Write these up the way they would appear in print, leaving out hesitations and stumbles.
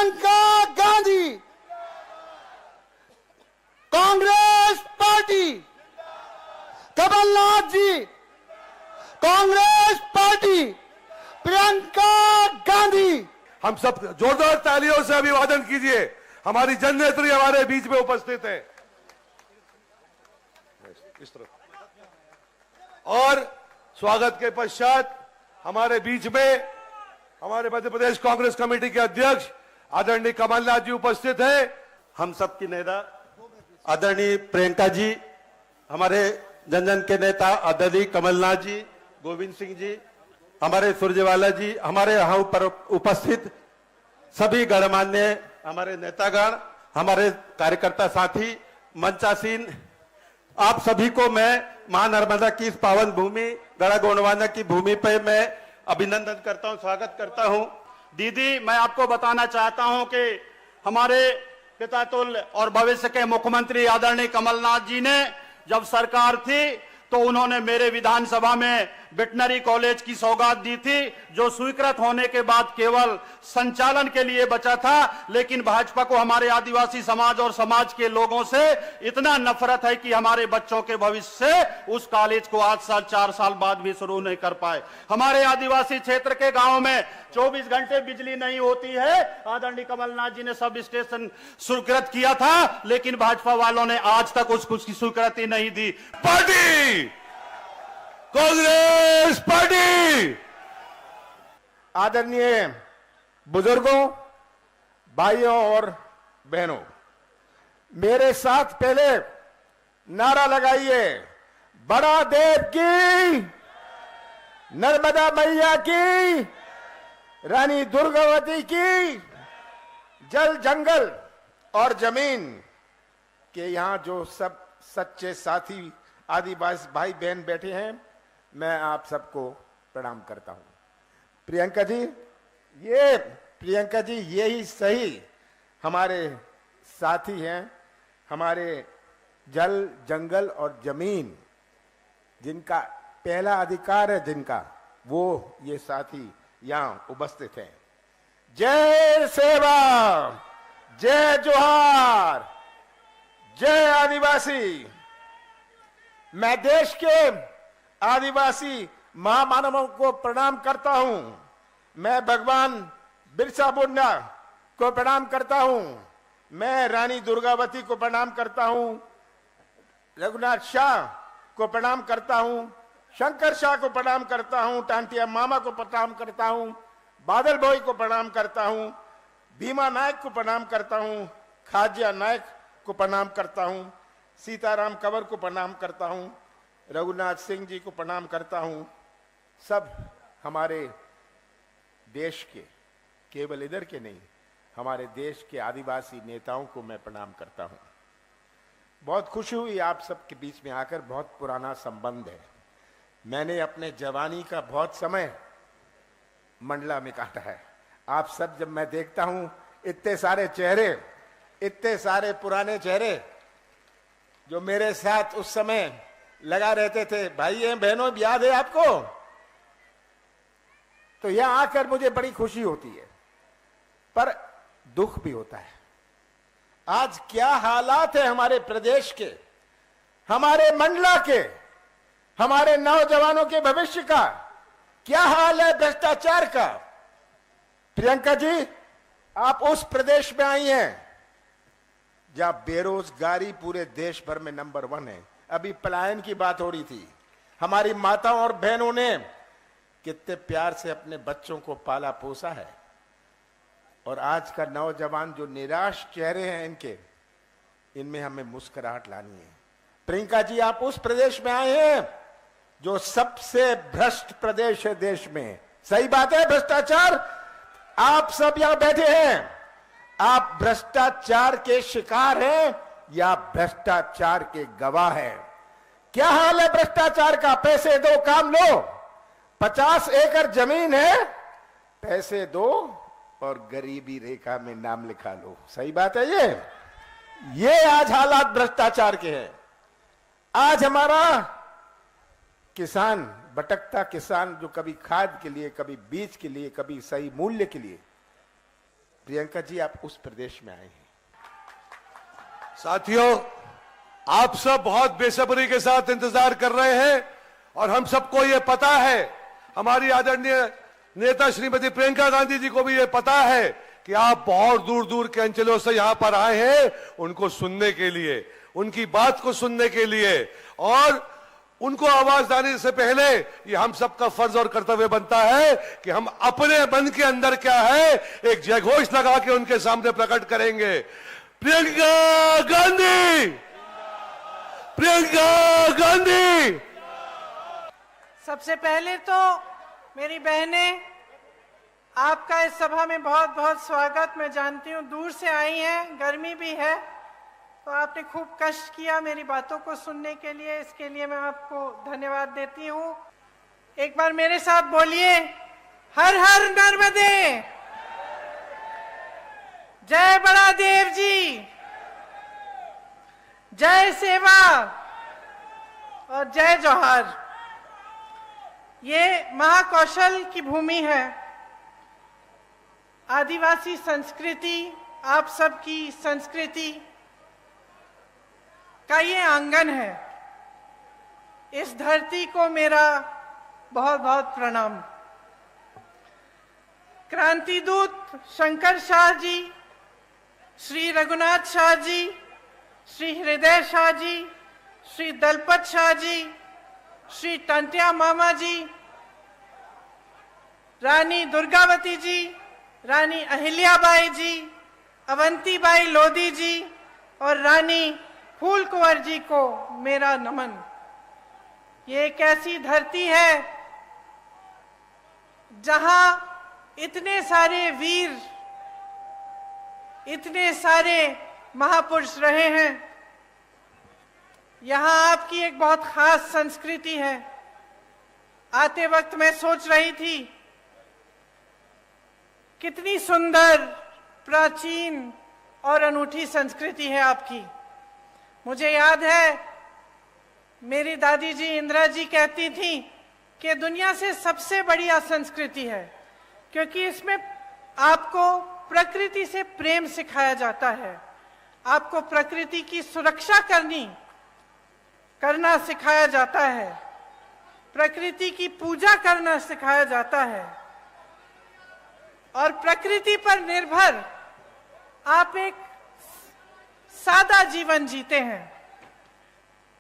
Priyanka Gandhi, Congress party, Kamal Nath जी, Congress party, Priyanka Gandhi. हम सब जोरदार तालियों से अभिवादन कीजिए। हमारी जननेत्री हमारे बीच में उपस्थित है। इस तरफ। और स्वागत के पश्चात हमारे बीच में हमारे मध्य प्रदेश कांग्रेस कमेटी के अध्यक्ष आदरणीय कमलनाथ जी उपस्थित हैं। हम सब की नेता आदरणीय प्रियंका जी, हमारे जन जन के नेता आदरणीय कमलनाथ जी, गोविंद सिंह जी, हमारे सुरजेवाला जी, हमारे यहाँ ऊपर उपस्थित सभी गणमान्य हमारे नेतागण, हमारे कार्यकर्ता साथी, मंचासीन, आप सभी को मैं मां नर्मदा की इस पावन भूमि गढ़ा गोंडवाना की भूमि पे मैं अभिनंदन करता हूं, स्वागत करता हूं। दीदी, मैं आपको बताना चाहता हूं कि हमारे पितातुल्य और भविष्य के मुख्यमंत्री आदरणीय कमलनाथ जी ने जब सरकार थी तो उन्होंने मेरे विधानसभा में वेटनरी कॉलेज की सौगात दी थी, जो स्वीकृत होने के बाद केवल संचालन के लिए बचा था। लेकिन भाजपा को हमारे आदिवासी समाज और समाज के लोगों से इतना नफरत है कि हमारे बच्चों के भविष्य से उस कॉलेज को 8 साल 4 साल बाद भी शुरू नहीं कर पाए। हमारे आदिवासी क्षेत्र के गांव में 24 घंटे बिजली नहीं होती है। आदरणीय कमलनाथ जी ने सब स्टेशन स्वीकृत किया था, लेकिन भाजपा वालों ने आज तक उसकी स्वीकृति नहीं दी। Party Congress party. आदरणीय बुजुर्गों, भाइयों और बहनों, मेरे साथ पहले नारा लगाइए, बड़ा देव की, नर्मदा मैया की, रानी दुर्गावती की। जल, जंगल और जमीन के यहां जो सब सच्चे साथी आदिवासी भाई बहन बैठे हैं, मैं आप सबको प्रणाम करता हूं। प्रियंका जी यही सही हमारे साथी हैं, हमारे जल, जंगल और जमीन जिनका पहला अधिकार है, जिनका वो ये साथी यहां उपस्थित हैं। जय सेवा, जय जोहार, जय आदिवासी। मैं देश के आदिवासी महामानवों को प्रणाम करता हूं। मैं भगवान बिरसा मुंडा को प्रणाम करता हूं। मैं रानी दुर्गावती को प्रणाम करता हूं। रघुनाथ शाह को प्रणाम करता हूं। शंकर शाह को प्रणाम करता हूं। टांटिया मामा को प्रणाम करता हूं। बादल भाई को प्रणाम करता हूं। भीमा नायक को प्रणाम करता हूं। खाजिया नायक को प्रणाम करता हूं। सीताराम कंवर को प्रणाम करता हूं। रघुनाथ सिंह जी को प्रणाम करता हूं। सब हमारे देश के, केवल इधर के नहीं, हमारे देश के आदिवासी नेताओं को मैं प्रणाम करता हूं। बहुत खुशी हुई आप सबके बीच में आकर। बहुत पुराना संबंध है। मैंने अपने जवानी का बहुत समय मंडला में काटा है। आप सब, जब मैं देखता हूं इतने सारे चेहरे, इतने सारे पुराने चेहरे जो मेरे साथ उस समय लगा रहते थे, भाई बहनों, याद है आपको? तो यहां आकर मुझे बड़ी खुशी होती है, पर दुख भी होता है। आज क्या हालात है हमारे प्रदेश के, हमारे मंडला के, हमारे नौजवानों के भविष्य का क्या हाल है भ्रष्टाचार का। प्रियंका जी, आप उस प्रदेश में आई हैं जहां बेरोजगारी पूरे देश भर में नंबर 1 है। अभी पलायन की बात हो रही थी। हमारी माताओं और बहनों ने कितने प्यार से अपने बच्चों को पाला पोसा है, और आज का नौजवान जो निराश चेहरे हैं इनके, इनमें हमें मुस्कुराहट लानी है। प्रियंका जी, आप उस प्रदेश में आए हैं जो सबसे भ्रष्ट प्रदेश है देश में। सही बात है, भ्रष्टाचार। आप सब यहां बैठे हैं, आप भ्रष्टाचार के शिकार हैं या भ्रष्टाचार के गवाह हैं? क्या हाल है भ्रष्टाचार का? पैसे दो, काम लो। 50 एकड़ जमीन है, पैसे दो और गरीबी रेखा में नाम लिखा लो। सही बात है ये आज हालात भ्रष्टाचार के हैं। आज हमारा किसान, भटकता किसान, जो कभी खाद के लिए, कभी बीज के लिए, कभी सही मूल्य के लिए प्रियंका जी आप उस प्रदेश में आए हैं। साथियों, आप सब बहुत बेसब्री के साथ इंतजार कर रहे हैं और हम सबको ये पता है, हमारी आदरणीय नेता श्रीमती प्रियंका गांधी जी को भी ये पता है कि आप बहुत दूर दूर के अंचलों से यहां पर आए हैं उनको सुनने के लिए, उनकी बात को सुनने के लिए, और उनको आवाज देने से पहले ये हम सबका फर्ज और कर्तव्य बनता है कि हम अपने मन के अंदर क्या है एक जयघोष लगा के उनके सामने प्रकट करेंगे। प्रियंका गांधी, प्रियंका गांधी। सबसे पहले तो मेरी बहनें, आपका इस सभा में बहुत बहुत स्वागत। मैं जानती हूँ दूर से आई हैं, गर्मी भी है, तो आपने खूब कष्ट किया मेरी बातों को सुनने के लिए, इसके लिए मैं आपको धन्यवाद देती हूँ। एक बार मेरे साथ बोलिए, हर हर नर्मदे, जय बड़ा देव जी, जय सेवा और जय जोहार। ये महाकौशल की भूमि है, आदिवासी संस्कृति, आप सबकी संस्कृति का ये आंगन है। इस धरती को मेरा बहुत बहुत प्रणाम। क्रांति दूत शंकर शाह जी, श्री रघुनाथ शाह जी, श्री हृदय शाह जी, श्री दलपत शाह जी, श्री टंटिया मामा जी, रानी दुर्गावती जी, रानी अहिल्याबाई जी, अवंतीबाई लोधी जी और रानी फूल कुंवर जी को मेरा नमन। ये एक ऐसी धरती है जहां इतने सारे वीर, इतने सारे महापुरुष रहे हैं। यहाँ आपकी एक बहुत खास संस्कृति है। आते वक्त मैं सोच रही थी कितनी सुंदर, प्राचीन और अनूठी संस्कृति है आपकी। मुझे याद है मेरी दादी जी इंदिरा जी कहती थी कि दुनिया से सबसे बढ़िया संस्कृति है, क्योंकि इसमें आपको प्रकृति से प्रेम सिखाया जाता है, आपको प्रकृति की सुरक्षा करना सिखाया जाता है, प्रकृति की पूजा करना सिखाया जाता है और प्रकृति पर निर्भर आप एक सादा जीवन जीते हैं।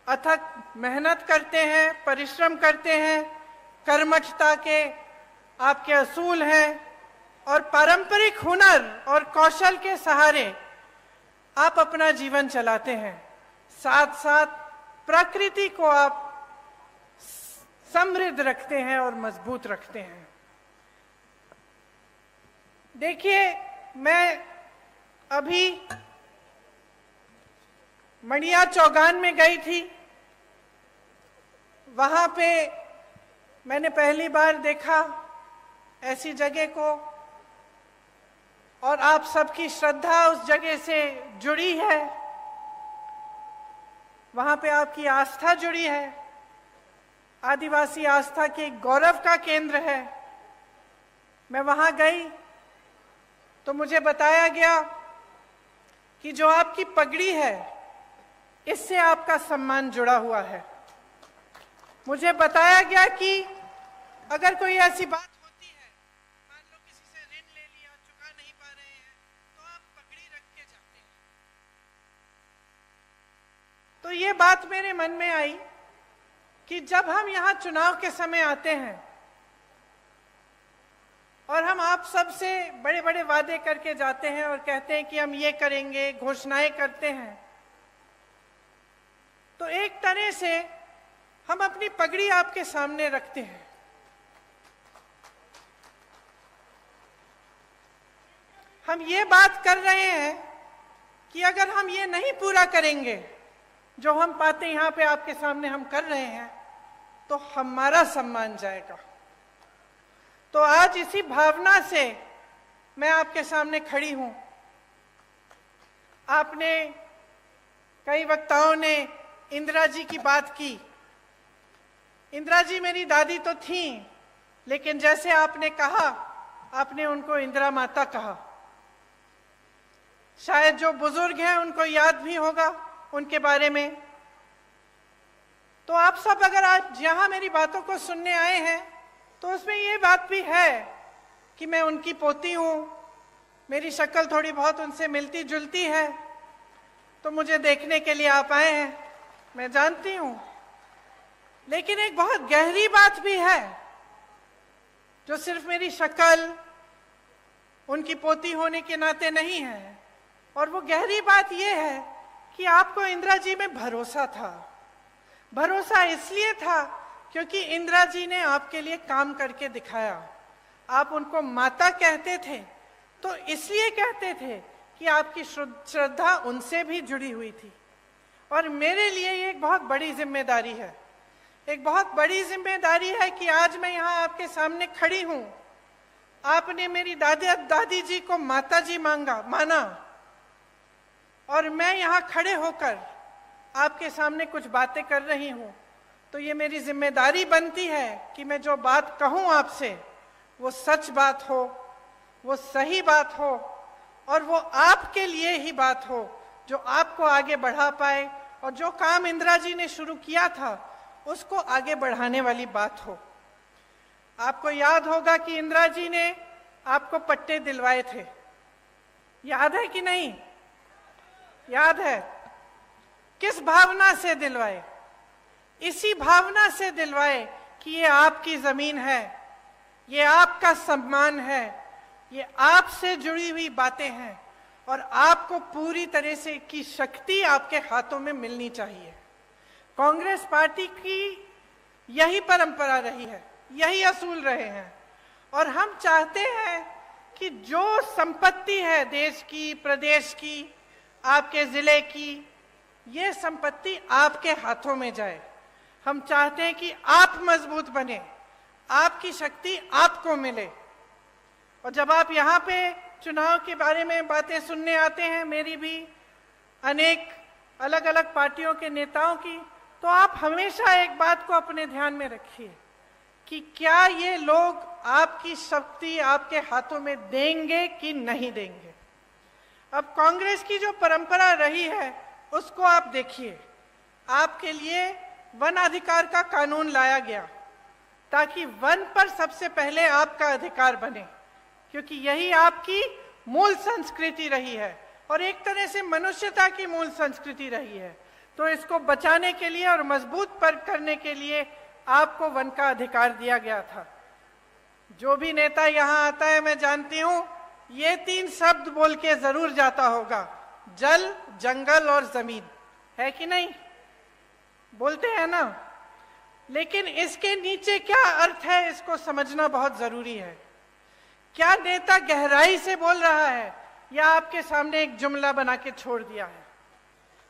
अथक मेहनत करते हैं, परिश्रम करते हैं, कर्मठता के आपके असूल हैं और पारंपरिक हुनर और कौशल के सहारे आप अपना जीवन चलाते हैं। साथ साथ प्रकृति को आप समृद्ध रखते हैं और मजबूत रखते हैं। देखिए, मैं अभी मणिया चौगान में गई थी। वहां पे मैंने पहली बार देखा ऐसी जगह को, और आप सबकी श्रद्धा उस जगह से जुड़ी है, वहां पे आपकी आस्था जुड़ी है। आदिवासी आस्था के गौरव का केंद्र है। मैं वहां गई तो मुझे बताया गया कि जो आपकी पगड़ी है, इससे आपका सम्मान जुड़ा हुआ है। मुझे बताया गया कि अगर कोई ऐसी बात होती है, मान लो किसी से ऋण ले लिया, चुका नहीं पा रहे हैं, तो आप पगड़ी रख के जाते हैं। तो ये बात मेरे मन में आई कि जब हम यहाँ चुनाव के समय आते हैं और हम आप सब से बड़े बड़े वादे करके जाते हैं और कहते हैं कि हम ये करेंगे, घोषणाएं करते हैं, तो एक तरह से हम अपनी पगड़ी आपके सामने रखते हैं। हम ये बात कर रहे हैं कि अगर हम ये नहीं पूरा करेंगे जो हम बातें यहाँ पे आपके सामने हम कर रहे हैं, तो हमारा सम्मान जाएगा। तो आज इसी भावना से मैं आपके सामने खड़ी हूं। आपने, कई वक्ताओं ने इंदिरा जी की बात की। इंदिरा जी मेरी दादी तो थीं, लेकिन जैसे आपने कहा, आपने उनको इंदिरा माता कहा। शायद जो बुजुर्ग हैं उनको याद भी होगा उनके बारे में। तो आप सब अगर आज यहाँ मेरी बातों को सुनने आए हैं तो उसमें ये बात भी है कि मैं उनकी पोती हूँ, मेरी शक्ल थोड़ी बहुत उनसे मिलती जुलती है, तो मुझे देखने के लिए आप आए हैं, मैं जानती हूँ। लेकिन एक बहुत गहरी बात भी है जो सिर्फ मेरी शक्ल उनकी पोती होने के नाते नहीं है, और वो गहरी बात ये है कि आपको इंदिरा जी में भरोसा था। भरोसा इसलिए था क्योंकि इंदिरा जी ने आपके लिए काम करके दिखाया। आप उनको माता कहते थे तो इसलिए कहते थे कि आपकी श्रद्धा उनसे भी जुड़ी हुई थी। और मेरे लिए ये एक बहुत बड़ी जिम्मेदारी है, एक बहुत बड़ी जिम्मेदारी है कि आज मैं यहाँ आपके सामने खड़ी हूँ। आपने मेरी दादी जी को माता जी माना, और मैं यहाँ खड़े होकर आपके सामने कुछ बातें कर रही हूँ, तो ये मेरी जिम्मेदारी बनती है कि मैं जो बात कहूँ आपसे वो सच बात हो, वो सही बात हो, और वो आपके लिए ही बात हो, जो आपको आगे बढ़ा पाए, और जो काम इंदिरा जी ने शुरू किया था उसको आगे बढ़ाने वाली बात हो। आपको याद होगा कि इंदिरा जी ने आपको पट्टे दिलवाए थे, याद है कि नहीं? याद है। किस भावना से दिलवाए? इसी भावना से दिलवाए कि ये आपकी जमीन है, ये आपका सम्मान है, ये आपसे जुड़ी हुई बातें हैं, और आपको पूरी तरह से की शक्ति आपके हाथों में मिलनी चाहिए। कांग्रेस पार्टी की यही परंपरा रही है, यही असूल रहे हैं, और हम चाहते हैं कि जो संपत्ति है देश की, प्रदेश की, आपके जिले की, ये संपत्ति आपके हाथों में जाए। हम चाहते हैं कि आप मजबूत बने, आपकी शक्ति आपको मिले। और जब आप यहाँ पे चुनाव के बारे में बातें सुनने आते हैं, मेरी भी, अनेक अलग अलग पार्टियों के नेताओं की, तो आप हमेशा एक बात को अपने ध्यान में रखिए कि क्या ये लोग आपकी शक्ति आपके हाथों में देंगे कि नहीं देंगे। अब कांग्रेस की जो परंपरा रही है उसको आप देखिए। आपके लिए वन अधिकार का कानून लाया गया ताकि वन पर सबसे पहले आपका अधिकार बने, क्योंकि यही आपकी मूल संस्कृति रही है और एक तरह से मनुष्यता की मूल संस्कृति रही है। तो इसको बचाने के लिए और मजबूत करने के लिए आपको वन का अधिकार दिया गया था। जो भी नेता यहाँ आता है, मैं जानती हूँ ये 3 शब्द बोल के जरूर जाता होगा, जल, जंगल और जमीन, है कि नहीं? बोलते हैं ना। लेकिन इसके नीचे क्या अर्थ है, इसको समझना बहुत जरूरी है। क्या नेता गहराई से बोल रहा है या आपके सामने एक जुमला बना के छोड़ दिया है?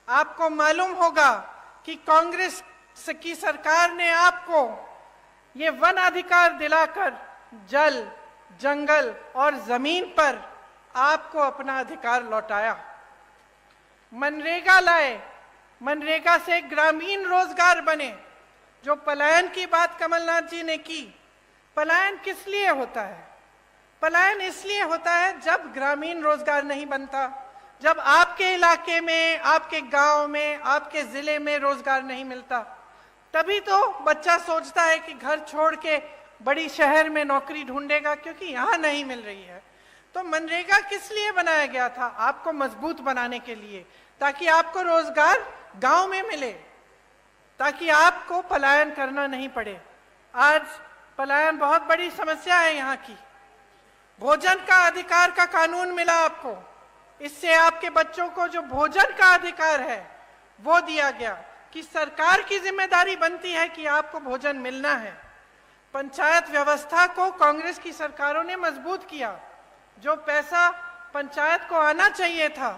आपको मालूम होगा कि कांग्रेस की सरकार ने आपको ये वन अधिकार दिलाकर जल, जंगल और जमीन पर आपको अपना अधिकार लौटाया। मनरेगा लाए, मनरेगा से ग्रामीण रोजगार बने। जो पलायन की बात कमलनाथ जी ने की, पलायन किस लिए होता है? पलायन इसलिए होता है जब ग्रामीण रोजगार नहीं बनता, जब आपके इलाके में, आपके गांव में, आपके जिले में रोजगार नहीं मिलता, तभी तो बच्चा सोचता है कि घर छोड़ के बड़ी शहर में नौकरी ढूंढेगा क्योंकि यहाँ नहीं मिल रही है। तो मनरेगा किस लिए बनाया गया था? आपको मजबूत बनाने के लिए, ताकि आपको रोजगार गांव में मिले, ताकि आपको पलायन करना नहीं पड़े। आज पलायन बहुत बड़ी समस्या है यहाँ की। भोजन का अधिकार का कानून मिला आपको, इससे आपके बच्चों को जो भोजन का अधिकार है वो दिया गया कि सरकार की जिम्मेदारी बनती है कि आपको भोजन मिलना है। पंचायत व्यवस्था को कांग्रेस की सरकारों ने मजबूत किया। जो पैसा पंचायत को आना चाहिए था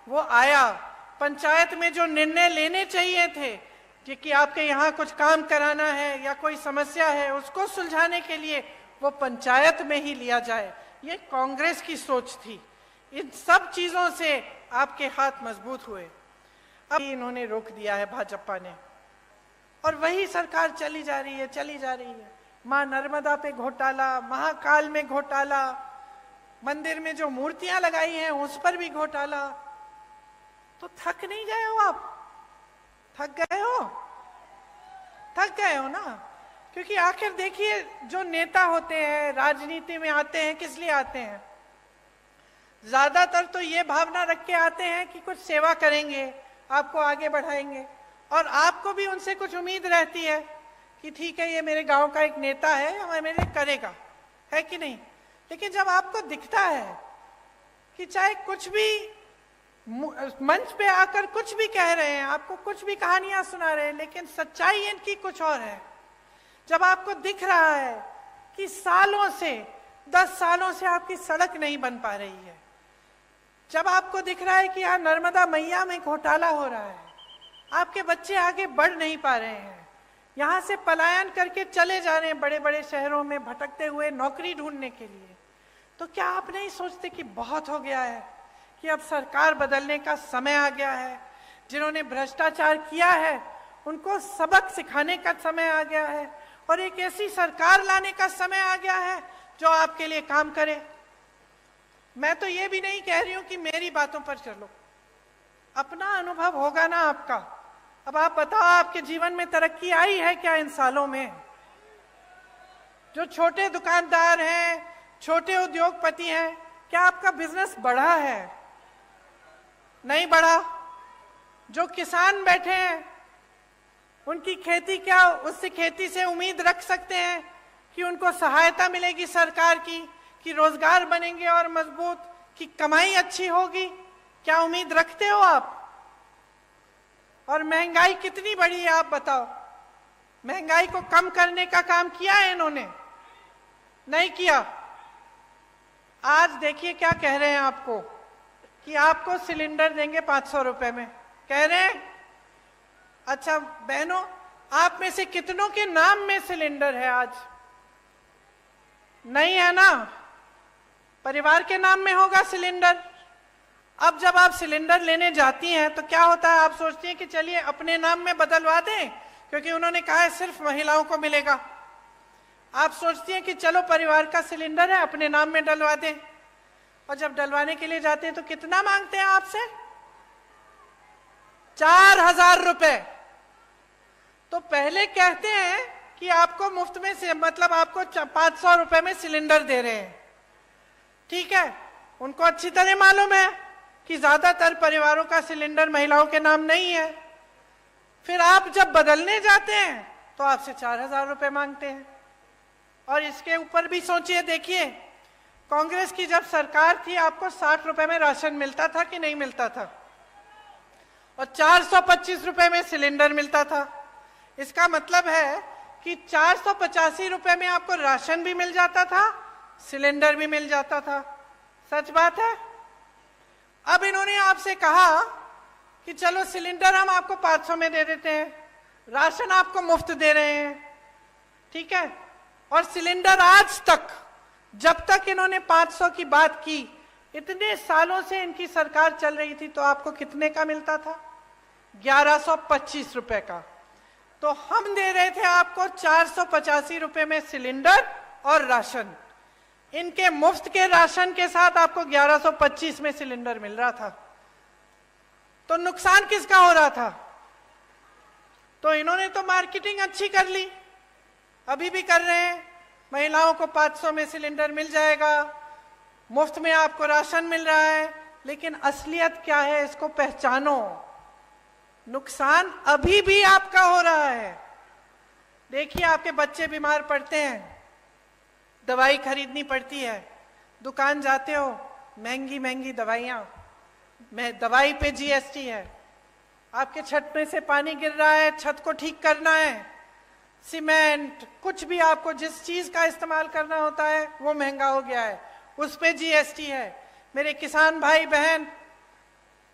वो आया। पंचायत में जो निर्णय लेने चाहिए थे कि आपके यहाँ कुछ काम कराना है या कोई समस्या है उसको सुलझाने के लिए, वो पंचायत में ही लिया जाए, ये कांग्रेस की सोच थी। इन सब चीजों से आपके हाथ मजबूत हुए। अब इन्होंने रोक दिया है भाजपा ने, और वही सरकार चली जा रही है। मां नर्मदा पे घोटाला, महाकाल में घोटाला, मंदिर में जो मूर्तियां लगाई हैं उस पर भी घोटाला। तो थक नहीं गए हो आप? थक गए हो? थक गए हो ना? क्योंकि आखिर देखिए, जो नेता होते हैं राजनीति में आते हैं किस लिए आते हैं? ज्यादातर तो ये भावना रख के आते हैं कि कुछ सेवा करेंगे, आपको आगे बढ़ाएंगे, और आपको भी उनसे कुछ उम्मीद रहती है कि ठीक है ये मेरे गांव का एक नेता है, हमें मेरे करेगा, है कि नहीं? लेकिन जब आपको दिखता है कि चाहे कुछ भी मंच पे आकर कुछ भी कह रहे हैं, आपको कुछ भी कहानियां सुना रहे हैं, लेकिन सच्चाई इनकी कुछ और है। जब आपको दिख रहा है कि सालों से, 10 सालों से आपकी सड़क नहीं बन पा रही है, जब आपको दिख रहा है कि यहाँ नर्मदा मैया में घोटाला हो रहा है, आपके बच्चे आगे बढ़ नहीं पा रहे हैं, यहाँ से पलायन करके चले जा रहे हैं बड़े बड़े शहरों में भटकते हुए नौकरी ढूंढने के लिए, तो क्या आप नहीं सोचते कि बहुत हो गया है, कि अब सरकार बदलने का समय आ गया है? जिन्होंने भ्रष्टाचार किया है उनको सबक सिखाने का समय आ गया है, और एक ऐसी सरकार लाने का समय आ गया है जो आपके लिए काम करे। मैं तो ये भी नहीं कह रही हूं कि मेरी बातों पर चलो, अपना अनुभव होगा ना आपका। अब आप बताओ, आपके जीवन में तरक्की आई है क्या इन सालों में? जो छोटे दुकानदार हैं, छोटे उद्योगपति हैं, क्या आपका बिजनेस बढ़ा है? नहीं बढ़ा। जो किसान बैठे हैं उनकी खेती, क्या उससे खेती से उम्मीद रख सकते हैं कि उनको सहायता मिलेगी सरकार की, कि रोजगार बनेंगे और मजबूत, कि कमाई अच्छी होगी? क्या उम्मीद रखते हो आप? और महंगाई कितनी बढ़ी है आप बताओ? महंगाई को कम करने का काम किया है इन्होंने? नहीं किया। आज देखिए क्या कह रहे हैं आपको, कि आपको सिलेंडर देंगे 500 रुपए में, कह रहे हैं। अच्छा बहनों, आप में से कितनों के नाम में सिलेंडर है आज? नहीं है ना? परिवार के नाम में होगा सिलेंडर। अब जब आप सिलेंडर लेने जाती हैं तो क्या होता है, आप सोचती हैं कि चलिए अपने नाम में बदलवा दें, क्योंकि उन्होंने कहा है सिर्फ महिलाओं को मिलेगा। आप सोचती हैं कि चलो परिवार का सिलेंडर है, अपने नाम में डलवा दें, और जब डलवाने के लिए जाते हैं तो कितना मांगते हैं आपसे? 4000 रुपए। तो पहले कहते हैं कि आपको मुफ्त में से, मतलब आपको 500 रुपए में सिलेंडर दे रहे हैं, ठीक है। उनको अच्छी तरह मालूम है कि ज्यादातर परिवारों का सिलेंडर महिलाओं के नाम नहीं है। फिर आप जब बदलने जाते हैं तो आपसे 4000 रुपए मांगते हैं। और इसके ऊपर भी सोचिए, देखिए कांग्रेस की जब सरकार थी आपको 60 रुपए में राशन मिलता था कि नहीं मिलता था? और 425 रुपए में सिलेंडर मिलता था। इसका मतलब है कि 485 रुपए में आपको राशन भी मिल जाता था, सिलेंडर भी मिल जाता था। सच बात है। अब इन्होंने आपसे कहा कि चलो सिलेंडर हम आपको 500 में दे देते हैं, राशन आपको मुफ्त दे रहे हैं, ठीक है। और सिलेंडर आज तक, जब तक इन्होंने 500 की बात की, इतने सालों से इनकी सरकार चल रही थी, तो आपको कितने का मिलता था? 1125 रुपए का। तो हम दे रहे थे आपको 485 रुपए में सिलेंडर और राशन। इनके मुफ्त के राशन के साथ आपको 1125 में सिलेंडर मिल रहा था। तो नुकसान किसका हो रहा था? तो इन्होंने तो मार्केटिंग अच्छी कर ली, अभी भी कर रहे हैं। महिलाओं को 500 में सिलेंडर मिल जाएगा, मुफ्त में आपको राशन मिल रहा है, लेकिन असलियत क्या है इसको पहचानो। नुकसान अभी भी आपका हो रहा है। देखिए आपके बच्चे बीमार पड़ते हैं, दवाई खरीदनी पड़ती है, दुकान जाते हो, महंगी महंगी दवाइयां, दवाई पे जीएसटी है। आपके छत में से पानी गिर रहा है, छत को ठीक करना है, सीमेंट, कुछ भी आपको जिस चीज का इस्तेमाल करना होता है वो महंगा हो गया है, उस पे जीएसटी है। मेरे किसान भाई बहन,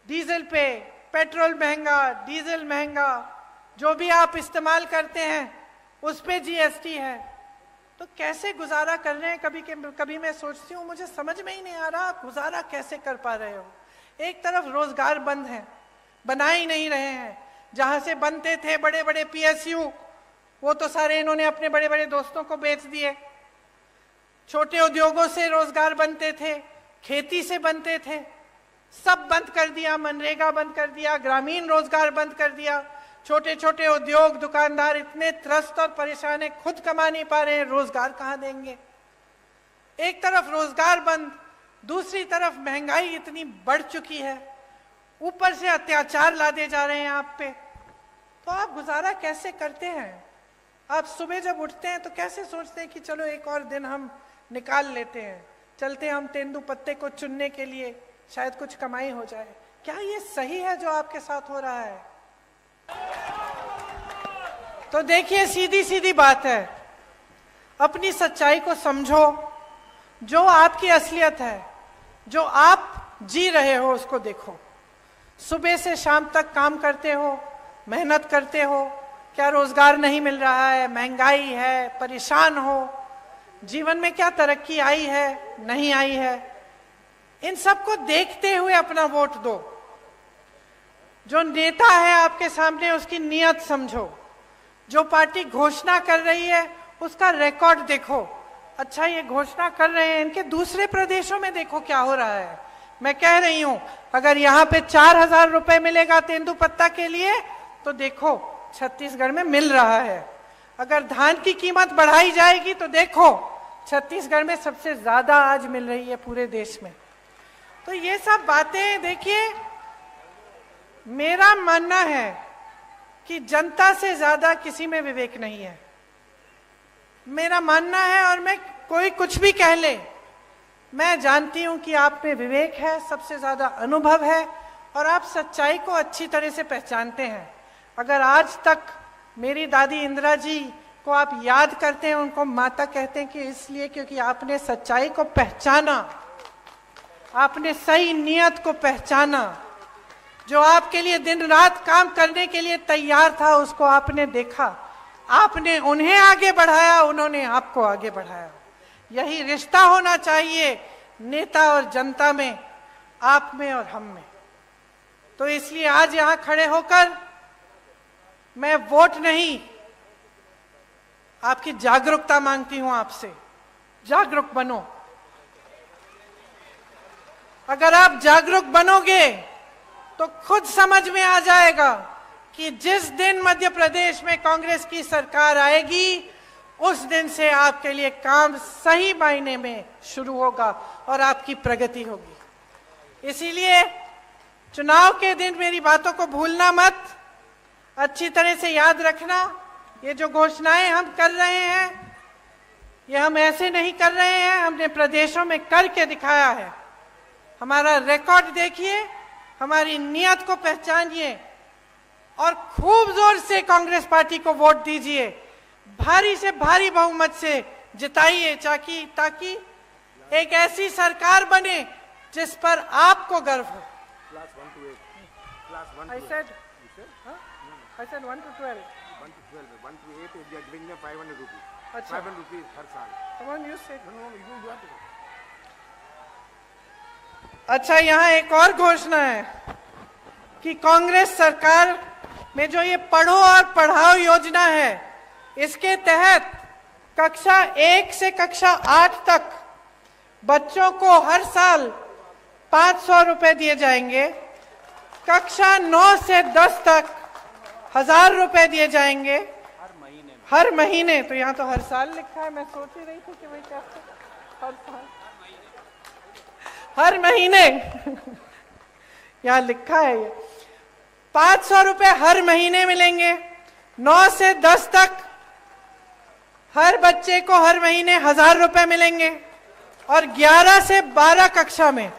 डीजल पे, पेट्रोल महंगा, डीजल महंगा, जो भी आप इस्तेमाल करते हैं उस पे जीएसटी है। तो कैसे गुजारा कर रहे हैं? कभी मैं सोचती हूँ, मुझे समझ में ही नहीं आ रहा आप गुजारा कैसे कर पा रहे हो। एक तरफ रोजगार बंद है, बना ही नहीं रहे हैं। जहां से बनते थे बड़े बड़े पीएसयू, वो तो सारे इन्होंने अपने बड़े बड़े दोस्तों को बेच दिए। छोटे उद्योगों से रोजगार बनते थे, खेती से बनते थे, सब बंद कर दिया, मनरेगा बंद कर दिया, ग्रामीण रोजगार बंद कर दिया। छोटे छोटे उद्योग दुकानदार इतने त्रस्त और परेशान है, खुद कमा नहीं पा रहे हैं, रोजगार कहां देंगे। एक तरफ रोजगार बंद, दूसरी तरफ महंगाई इतनी बढ़ चुकी है, ऊपर से अत्याचार लादे जा रहे हैं आप पे, तो आप गुजारा कैसे करते हैं? आप सुबह जब उठते हैं तो कैसे सोचते हैं कि चलो एक और दिन हम निकाल लेते हैं, चलते हम तेंदुपत्ते को चुनने के लिए, शायद कुछ कमाई हो जाए। क्या ये सही है जो आपके साथ हो रहा है? तो देखिए, सीधी सीधी बात है, अपनी सच्चाई को समझो, जो आपकी असलियत है, जो आप जी रहे हो उसको देखो। सुबह से शाम तक काम करते हो, मेहनत करते हो, क्या रोजगार नहीं मिल रहा है, महंगाई है, परेशान हो, जीवन में क्या तरक्की आई है, नहीं आई है, इन सबको देखते हुए अपना वोट दो। जो नेता है आपके सामने उसकी नीयत समझो, जो पार्टी घोषणा कर रही है उसका रिकॉर्ड देखो। अच्छा, ये घोषणा कर रहे हैं, इनके दूसरे प्रदेशों में देखो क्या हो रहा है। मैं कह रही हूं, अगर यहाँ पे 4,000 रुपए मिलेगा तेंदुपत्ता के लिए, तो देखो छत्तीसगढ़ में मिल रहा है। अगर धान की कीमत बढ़ाई जाएगी तो देखो छत्तीसगढ़ में सबसे ज्यादा आज मिल रही है पूरे देश में। तो ये सब बातें देखिए, मेरा मानना है कि जनता से ज्यादा किसी में विवेक नहीं है, मेरा मानना है। और मैं कोई कुछ भी कह ले, मैं जानती हूं कि आप में विवेक है, सबसे ज्यादा अनुभव है और आप सच्चाई को अच्छी तरह से पहचानते हैं। अगर आज तक मेरी दादी इंदिरा जी को आप याद करते हैं, उनको माता कहते हैं कि इसलिए क्योंकि आपने सच्चाई को पहचाना, आपने सही नियत को पहचाना, जो आपके लिए दिन रात काम करने के लिए तैयार था उसको आपने देखा, आपने उन्हें आगे बढ़ाया, उन्होंने आपको आगे बढ़ाया। यही रिश्ता होना चाहिए नेता और जनता में, आप में और हम में। तो इसलिए आज यहां खड़े होकर मैं वोट नहीं, आपकी जागरूकता मांगती हूं आपसे। जागरूक बनो। अगर आप जागरूक बनोगे तो खुद समझ में आ जाएगा कि जिस दिन मध्य प्रदेश में कांग्रेस की सरकार आएगी, उस दिन से आपके लिए काम सही मायने में शुरू होगा और आपकी प्रगति होगी। इसीलिए चुनाव के दिन मेरी बातों को भूलना मत, अच्छी तरह से याद रखना। ये जो घोषणाएं हम कर रहे हैं, ये हम ऐसे नहीं कर रहे हैं, हमने प्रदेशों में करके दिखाया है। हमारा रिकॉर्ड देखिए, हमारी नियत को पहचानिए और खूब जोर से कांग्रेस पार्टी को वोट दीजिए, भारी से भारी बहुमत से जिताइए, ताकि एक ऐसी सरकार बने जिस पर आपको गर्व हो। I said 1 to 12. 1 to 12. 1 to 8 is they are giving them 500 rupees. अच्छा। 500 rupees हर साल। Come on, you say. No, you have to. अच्छा, यहाँ एक और घोषणा है कि कांग्रेस सरकार में जो ये पढ़ो और पढ़ाओ योजना है, इसके तहत कक्षा 1 से कक्षा 8 तक बच्चों को हर साल 500 रुपए दिए जाएंगे, कक्षा 9 से 10 तक 1000 रुपए दिए जाएंगे हर महीने। तो यहाँ तो हर साल लिखा है, मैं सोच ही रही थी कि भाई कैसे हर साल, हर महीने यहाँ लिखा है। ये 500 रुपए हर महीने मिलेंगे। 9 से 10 तक हर बच्चे को हर महीने 1000 रुपए मिलेंगे और 11 से 12 कक्षा में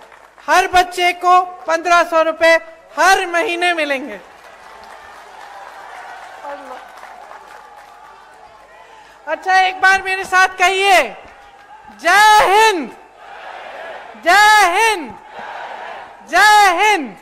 हर बच्चे को 1500 रुपए हर महीने मिलेंगे। अच्छा, एक बार मेरे साथ कहिए, जय हिंद, जय हिंद, जय हिंद।